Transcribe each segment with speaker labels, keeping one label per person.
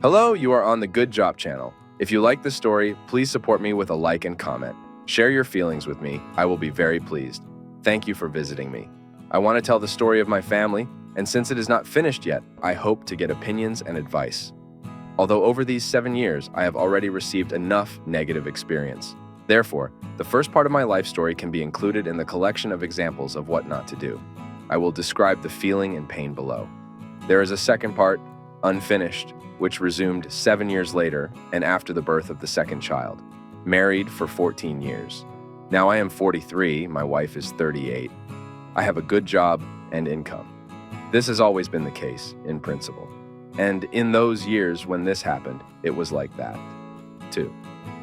Speaker 1: Hello, you are on the Good Job channel. If you like this story, please support me with a like and comment. Share your feelings with me. I will be very pleased. Thank you for visiting me. I want to tell the story of my family, and since it is not finished yet, I hope to get opinions and advice. Although over these 7 years, I have already received enough negative experience. Therefore, the first part of my life story can be included in the collection of examples of what not to do. I will describe the feeling and pain below. There is a second part, unfinished, which resumed 7 years later and after the birth of the second child. Married for 14 years. Now I am 43, my wife is 38. I have a good job and income. This has always been the case, in principle. And in those years when this happened, it was like that, too.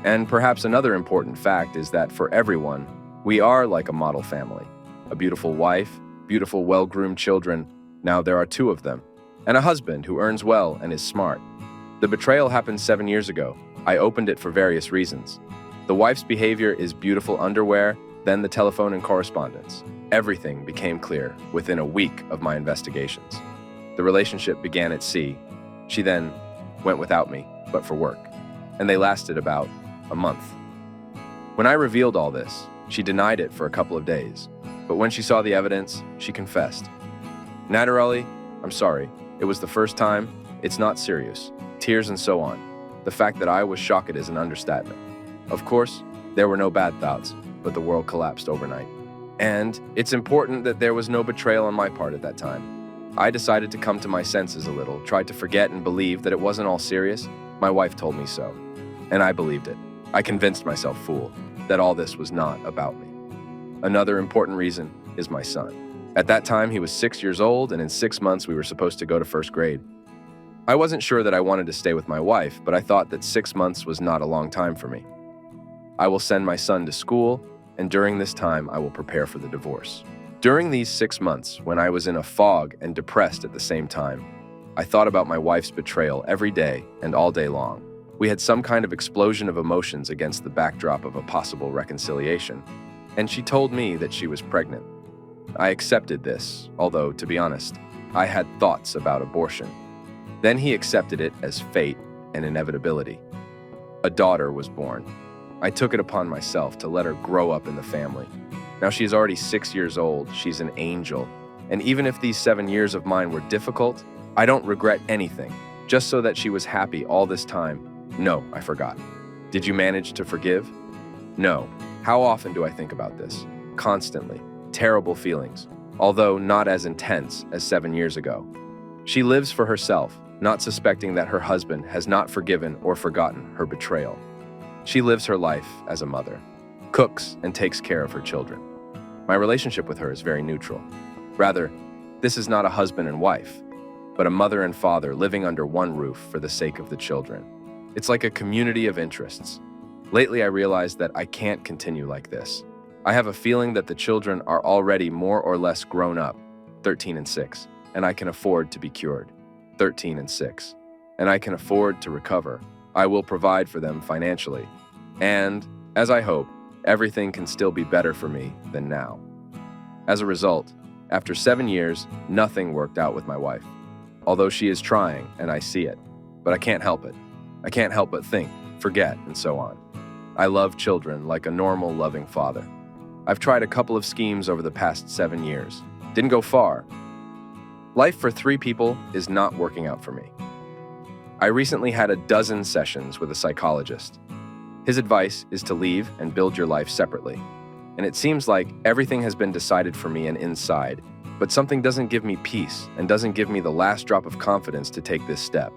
Speaker 1: And perhaps another important fact is that for everyone, we are like a model family. A beautiful wife, beautiful well-groomed children, now there are 2 of them, and a husband who earns well and is smart. The betrayal happened 7 years ago. I opened it for various reasons. The wife's behavior is beautiful underwear, then the telephone and correspondence. Everything became clear within a week of my investigations. The relationship began at sea. She then went without me, but for work, and they lasted about a month. When I revealed all this, she denied it for a couple of days, but when she saw the evidence, she confessed. Naturally, I'm sorry. It was the first time. It's not serious. Tears and so on. The fact that I was shocked is an understatement. Of course, there were no bad thoughts, but the world collapsed overnight. And it's important that there was no betrayal on my part at that time. I decided to come to my senses a little, tried to forget and believe that it wasn't all serious. My wife told me so, and I believed it. I convinced myself, fool, that all this was not about me. Another important reason is my son. At that time, he was 6 years old, and in 6 months, we were supposed to go to first grade. I wasn't sure that I wanted to stay with my wife, but I thought that 6 months was not a long time for me. I will send my son to school, and during this time, I will prepare for the divorce. During these 6 months, when I was in a fog and depressed at the same time, I thought about my wife's betrayal every day and all day long. We had some kind of explosion of emotions against the backdrop of a possible reconciliation, and she told me that she was pregnant. I accepted this, although, to be honest, I had thoughts about abortion. Then he accepted it as fate and inevitability. A daughter was born. I took it upon myself to let her grow up in the family. Now she is already 6 years old, she's an angel, and even if these 7 years of mine were difficult, I don't regret anything, just so that she was happy all this time. No, I forgot. Did you manage to forgive? No. How often do I think about this? Constantly. Terrible feelings, although not as intense as 7 years ago. She lives for herself, not suspecting that her husband has not forgiven or forgotten her betrayal. She lives her life as a mother, cooks and takes care of her children. My relationship with her is very neutral. Rather, this is not a husband and wife, but a mother and father living under one roof for the sake of the children. It's like a community of interests. Lately, I realized that I can't continue like this. I have a feeling that the children are already more or less grown up, 13 and 6, and I can afford to be cured, 13 and 6, and I can afford to recover. I will provide for them financially, and, as I hope, everything can still be better for me than now. As a result, after 7 years, nothing worked out with my wife, although she is trying and I see it, but I can't help it. I can't help but think, forget, and so on. I love children like a normal, loving father. I've tried a couple of schemes over the past 7 years. Didn't go far. Life for 3 people is not working out for me. I recently had a dozen sessions with a psychologist. His advice is to leave and build your life separately. And it seems like everything has been decided for me and inside, but something doesn't give me peace and doesn't give me the last drop of confidence to take this step.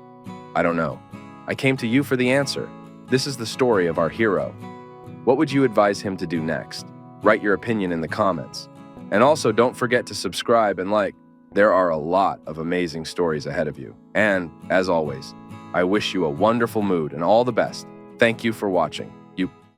Speaker 1: I don't know. I came to you for the answer. This is the story of our hero. What would you advise him to do next? Write your opinion in the comments. And also don't forget to subscribe and like. There are a lot of amazing stories ahead of you. And, as always, I wish you a wonderful mood and all the best. Thank you for watching.